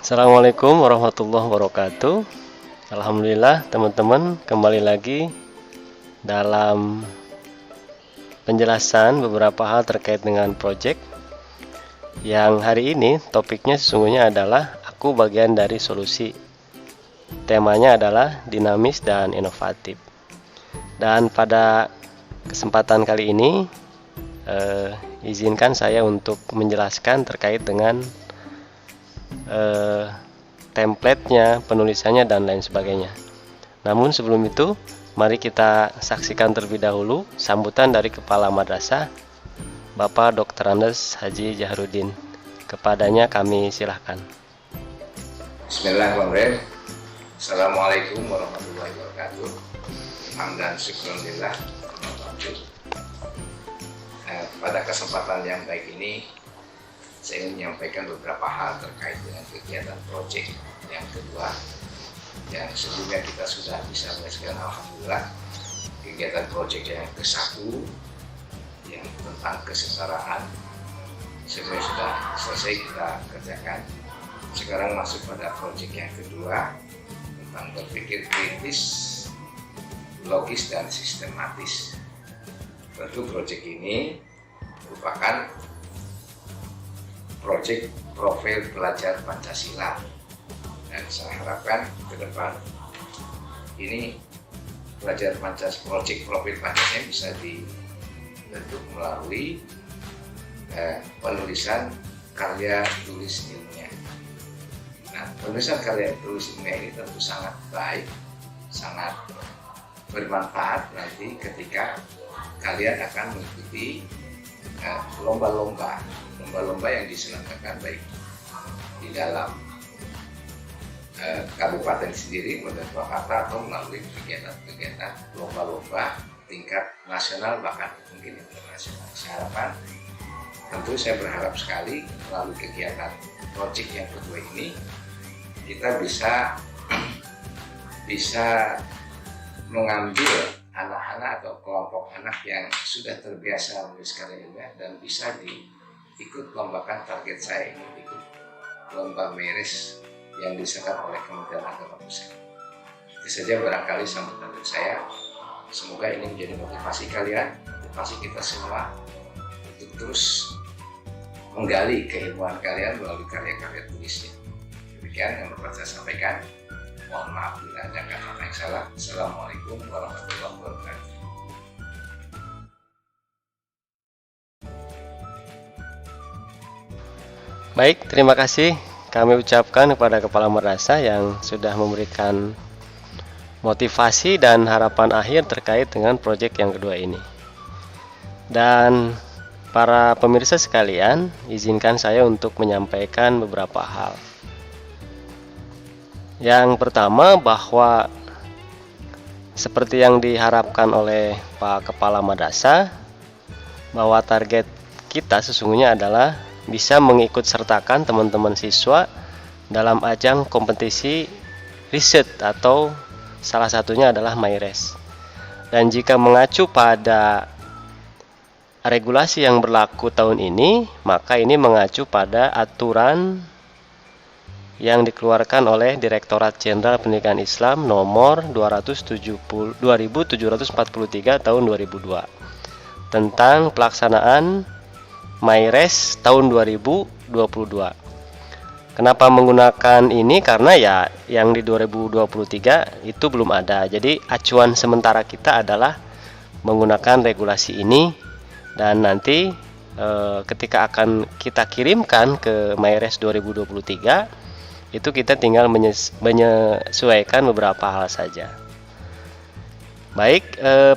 Assalamualaikum warahmatullahi wabarakatuh. Alhamdulillah teman-teman, kembali lagi dalam penjelasan beberapa hal terkait dengan proyek yang hari ini topiknya sesungguhnya adalah aku bagian dari solusi. Temanya adalah dinamis dan inovatif. Dan pada kesempatan kali ini izinkan saya untuk menjelaskan terkait dengan template-nya, penulisannya, dan lain sebagainya. Namun sebelum itu, mari kita saksikan terlebih dahulu sambutan dari Kepala Madrasah, Bapak Dr. Andes Haji Jahrudin. Kepadanya kami silahkan. Bismillahirrahmanirrahim. Assalamualaikum warahmatullahi wabarakatuh. Hamdan syukurillah. Pada kesempatan yang baik ini, saya ingin menyampaikan beberapa hal terkait dengan kegiatan proyek yang kedua, yang sebelumnya kita sudah bisa menyaksikan, alhamdulillah, kegiatan proyek yang ke-1 yang tentang kesetaraan sebenarnya sudah selesai kita kerjakan. Sekarang masuk pada proyek yang kedua tentang berpikir kritis, logis, dan sistematis. Tentu proyek ini merupakan proyek profil pelajar Pancasila, dan saya harapkan ke depan ini pelajar Pancasila, proyek profil Pancasila bisa dibentuk melalui penulisan karya tulis ilmiah. Nah, penulisan karya tulis ilmiah ini tentu sangat baik, sangat bermanfaat nanti ketika kalian akan mengikuti lomba-lomba yang diselenggarakan baik di dalam kabupaten sendiri, Kabupaten Purwakarta, atau melalui kegiatan-kegiatan lomba-lomba tingkat nasional bahkan mungkin internasional. Saya berharap sekali melalui kegiatan proyek yang kedua ini kita bisa mengambil anak-anak atau kelompok anak yang sudah terbiasa menulis karya ilmiah dan bisa ikut lombakan. Target saya ini ikut lomba MERES yang diselenggarakan oleh Kementerian Agama Pusat. Itu saja barangkali sambutan dari saya. Semoga ini menjadi motivasi kalian, motivasi kita semua untuk terus menggali keilmuan kalian melalui karya-karya tulisnya. Demikian yang dapat saya sampaikan. Mohon maaf bila ada kata-kata yang salah. Assalamualaikum warahmatullahi wabarakatuh. Baik, terima kasih kami ucapkan kepada Kepala Madrasah yang sudah memberikan motivasi dan harapan akhir terkait dengan proyek yang kedua ini. Dan para pemirsa sekalian, izinkan saya untuk menyampaikan beberapa hal. Yang pertama, bahwa seperti yang diharapkan oleh Pak Kepala Madrasah, bahwa target kita sesungguhnya adalah bisa mengikut sertakan teman-teman siswa dalam ajang kompetisi riset atau salah satunya adalah MyRes. Dan jika mengacu pada regulasi yang berlaku tahun ini, maka ini mengacu pada aturan yang dikeluarkan oleh Direktorat Jenderal Pendidikan Islam nomor 2743 tahun 2002 tentang pelaksanaan MyRes tahun 2022. Kenapa menggunakan ini? Karena ya yang di 2023 itu belum ada. Jadi acuan sementara kita adalah menggunakan regulasi ini, dan nanti ketika akan kita kirimkan ke MyRes 2023 itu kita tinggal menyesuaikan beberapa hal saja. Baik,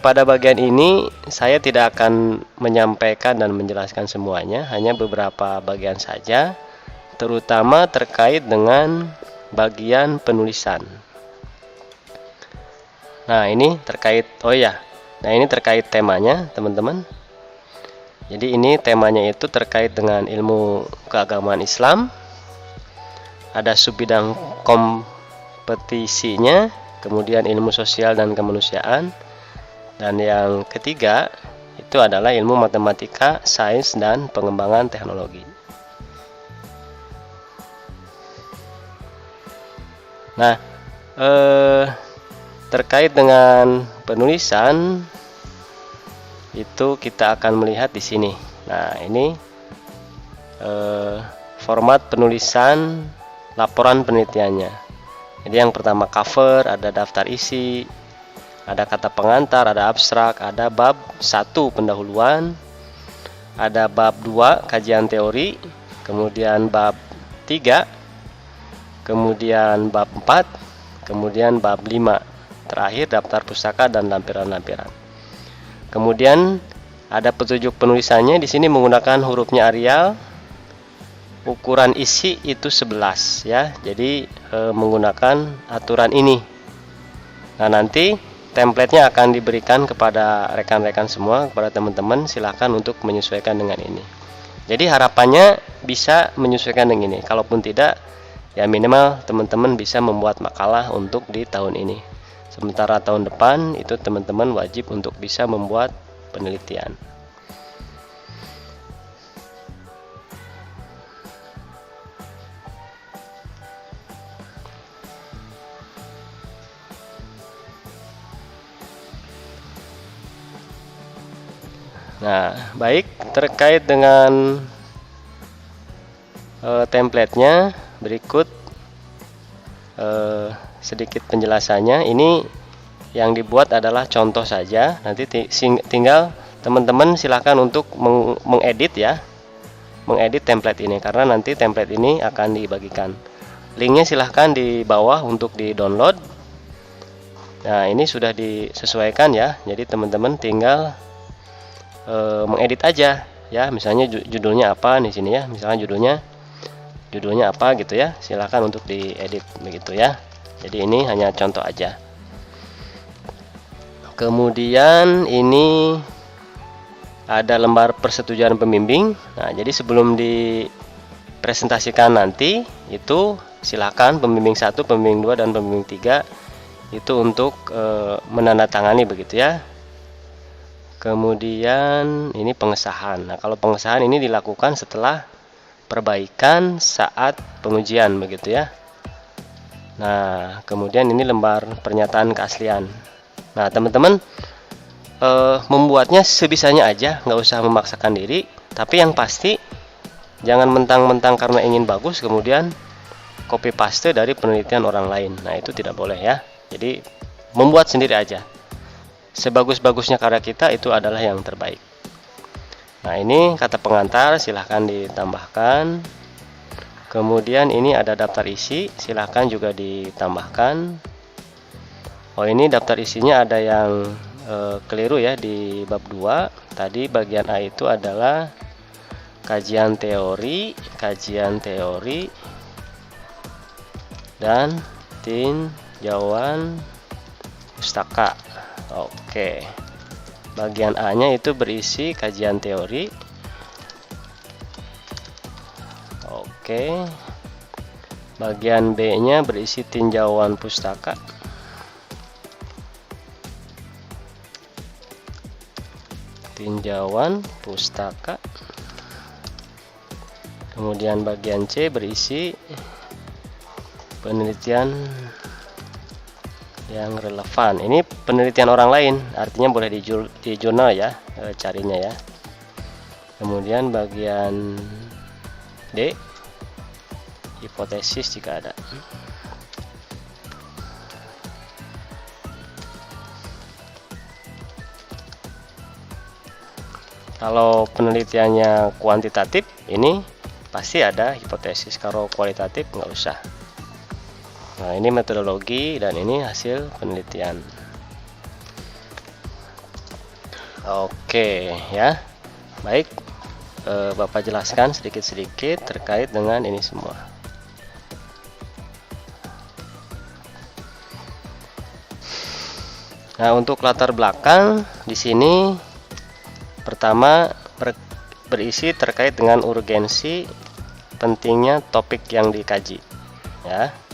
pada bagian ini saya tidak akan menyampaikan dan menjelaskan semuanya, hanya beberapa bagian saja, terutama terkait dengan bagian penulisan. Nah, ini terkait ini terkait temanya, teman-teman. Jadi ini temanya itu terkait dengan ilmu keagamaan Islam. Ada subbidang kompetisinya, kemudian ilmu sosial dan kemanusiaan, dan yang ketiga itu adalah ilmu matematika, sains, dan pengembangan teknologi. Nah, terkait dengan penulisan itu kita akan melihat di sini. Nah, ini format penulisan laporan penelitiannya. Jadi yang pertama cover, ada daftar isi, ada kata pengantar, ada abstrak, ada bab 1 pendahuluan, ada bab 2 kajian teori, kemudian bab 3, kemudian bab 4, kemudian bab 5, terakhir daftar pustaka dan lampiran-lampiran. Kemudian ada petunjuk penulisannya, di sini menggunakan hurufnya Arial. Ukuran isi itu 11 ya. Jadi menggunakan aturan ini. Nah, nanti template-nya akan diberikan kepada rekan-rekan semua, kepada teman-teman, silahkan untuk menyesuaikan dengan ini. Jadi harapannya bisa menyesuaikan dengan ini. Kalaupun tidak, ya minimal teman-teman bisa membuat makalah untuk di tahun ini. Sementara tahun depan itu teman-teman wajib untuk bisa membuat penelitian. Nah, baik, terkait dengan template-nya berikut sedikit penjelasannya. Ini yang dibuat adalah contoh saja. Nanti tinggal teman-teman silakan untuk mengedit ya, mengedit template ini, karena nanti template ini akan dibagikan. Linknya silahkan di bawah untuk di download. Nah, ini sudah disesuaikan ya, jadi teman-teman tinggal mengedit aja ya, misalnya judulnya apa di sini ya, misalnya judulnya apa gitu ya, silahkan untuk diedit begitu ya. Jadi ini hanya contoh aja. Kemudian ini ada lembar persetujuan pembimbing. Nah, jadi sebelum dipresentasikan nanti itu silahkan pembimbing 1, pembimbing 2 dan pembimbing 3 itu untuk menandatangani begitu ya. Kemudian ini pengesahan. Nah, kalau pengesahan ini dilakukan setelah perbaikan saat pengujian begitu ya. Nah, kemudian ini lembar pernyataan keaslian. Nah, teman-teman membuatnya sebisanya aja, nggak usah memaksakan diri. Tapi yang pasti jangan mentang-mentang karena ingin bagus kemudian copy paste dari penelitian orang lain. Nah, itu tidak boleh ya. Jadi membuat sendiri aja. Sebagus-bagusnya karya kita itu adalah yang terbaik. Nah, ini kata pengantar silahkan ditambahkan. Kemudian ini ada daftar isi, silahkan juga ditambahkan. Oh, ini daftar isinya ada yang keliru ya di bab 2. Tadi bagian A itu adalah kajian teori dan tinjauan pustaka. Oke, bagian A-nya itu berisi kajian teori. Oke, bagian B-nya berisi tinjauan pustaka. Kemudian bagian C berisi penelitian yang relevan. Ini penelitian orang lain, artinya boleh di jurnal ya, carinya ya. Kemudian bagian D hipotesis jika ada. Kalau penelitiannya kuantitatif ini pasti ada hipotesis, kalau kualitatif nggak usah. Nah, ini metodologi dan ini hasil penelitian. Oke ya, baik, Bapak jelaskan sedikit-sedikit terkait dengan ini semua. Nah, untuk latar belakang di sini pertama berisi terkait dengan urgensi pentingnya topik yang dikaji ya.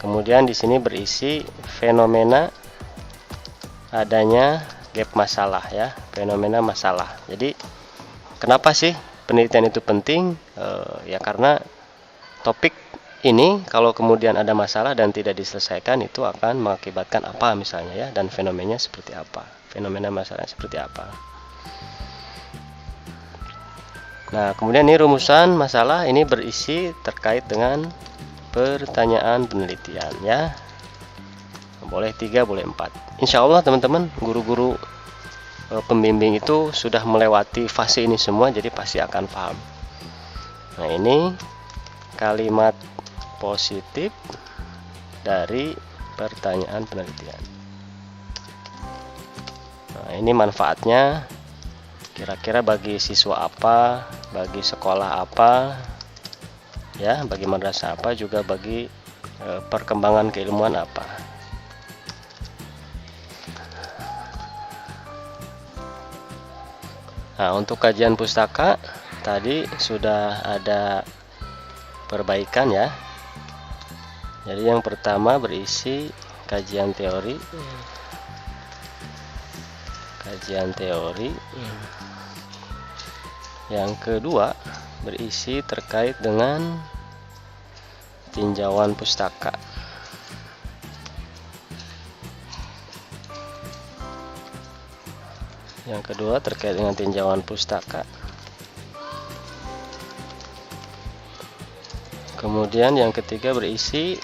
Kemudian di sini berisi fenomena adanya gap masalah ya, fenomena masalah. Jadi kenapa sih penelitian itu penting? Ya karena topik ini kalau kemudian ada masalah dan tidak diselesaikan itu akan mengakibatkan apa misalnya ya, dan fenomenanya seperti apa, fenomena masalahnya seperti apa. Nah, kemudian ini rumusan masalah ini berisi terkait dengan pertanyaan penelitian ya. Boleh 3, boleh 4. Insya Allah teman-teman, guru-guru pembimbing itu sudah melewati fase ini semua, jadi pasti akan paham. Nah, ini kalimat positif dari pertanyaan penelitian. Nah, ini manfaatnya kira-kira bagi siswa apa, bagi sekolah apa, ya, bagi madrasah apa, juga bagi perkembangan keilmuan apa. Nah, untuk kajian pustaka tadi sudah ada perbaikan ya. Jadi yang pertama berisi kajian teori. Yang kedua berisi terkait dengan tinjauan pustaka. Yang kedua terkait dengan tinjauan pustaka. Kemudian yang ketiga berisi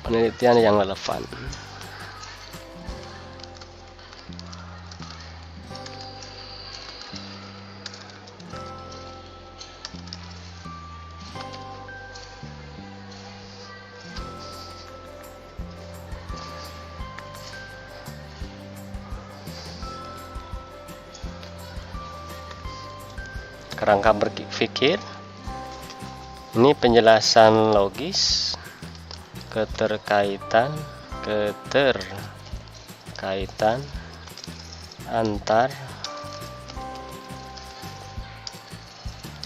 penelitian yang relevan. Kerangka berpikir, ini penjelasan logis, keterkaitan antar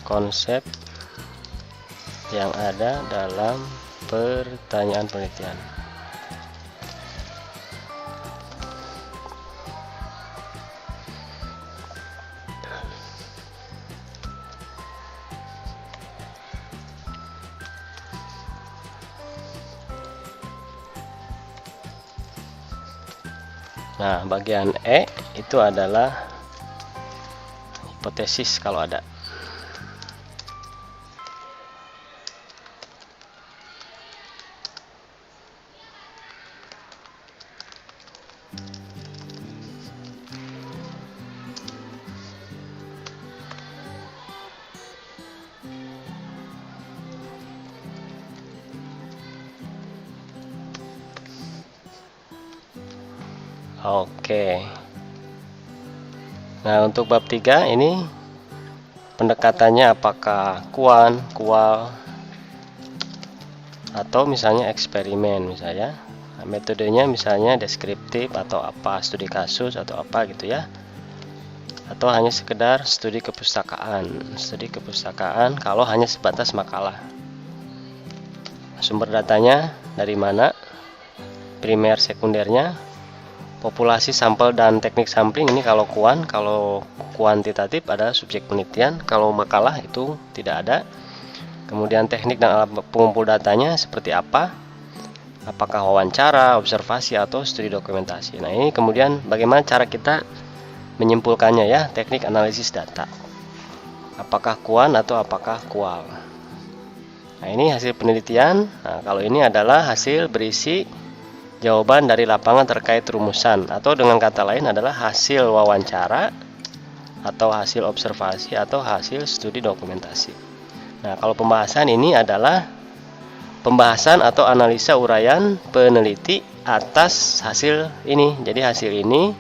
konsep yang ada dalam pertanyaan penelitian. Nah, bagian E itu adalah hipotesis kalau ada. Oke. Nah, untuk bab 3 ini pendekatannya apakah kual atau misalnya eksperimen misalnya. Nah, metodenya misalnya deskriptif atau apa, studi kasus atau apa gitu ya. Atau hanya sekedar studi kepustakaan kalau hanya sebatas makalah. Sumber datanya dari mana? Primer, sekundernya, populasi, sampel, dan teknik sampling. Ini kalau kuantitatif ada subjek penelitian, kalau makalah itu tidak ada. Kemudian teknik dan alat pengumpul datanya seperti apa, apakah wawancara, observasi, atau studi dokumentasi. Nah, ini kemudian bagaimana cara kita menyimpulkannya ya, teknik analisis data, apakah kuan atau apakah kual. Nah, ini hasil penelitian. Nah, kalau ini adalah hasil berisi jawaban dari lapangan terkait rumusan, atau dengan kata lain adalah hasil wawancara atau hasil observasi atau hasil studi dokumentasi. Nah, kalau pembahasan ini adalah pembahasan atau analisa uraian peneliti atas hasil ini. Jadi hasil ini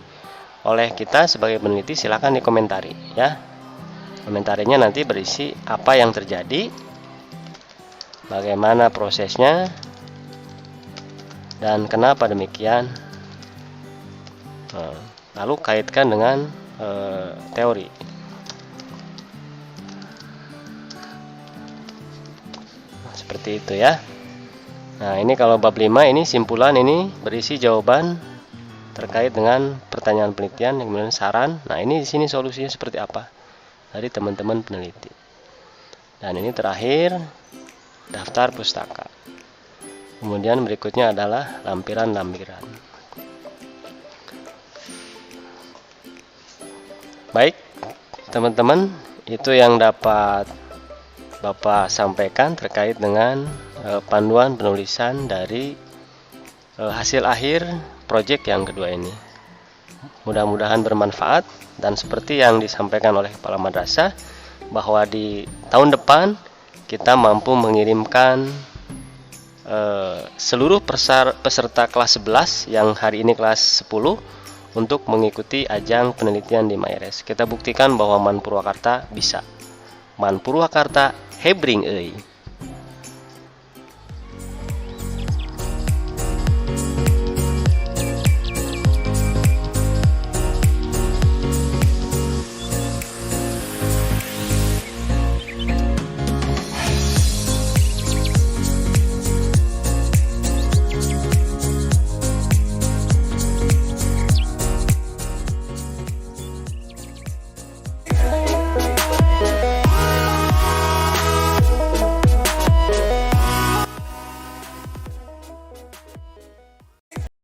oleh kita sebagai peneliti silakan dikomentari ya. Komentarinya nanti berisi apa yang terjadi, bagaimana prosesnya, dan kenapa demikian. Lalu kaitkan dengan teori. Seperti itu ya. Nah, ini kalau bab 5 ini simpulan, ini berisi jawaban terkait dengan pertanyaan penelitian, kemudian saran. Nah, ini di sini solusinya seperti apa dari teman-teman peneliti. Dan ini terakhir daftar pustaka. Kemudian berikutnya adalah lampiran-lampiran. Baik, teman-teman, itu yang dapat Bapak sampaikan terkait dengan panduan penulisan dari hasil akhir proyek yang kedua ini. Mudah-mudahan bermanfaat, dan seperti yang disampaikan oleh Kepala Madrasah bahwa di tahun depan kita mampu mengirimkan seluruh peserta kelas 11 yang hari ini kelas 10 untuk mengikuti ajang penelitian di MyRes. Kita buktikan bahwa Man Purwakarta bisa. Man Purwakarta hebring euy.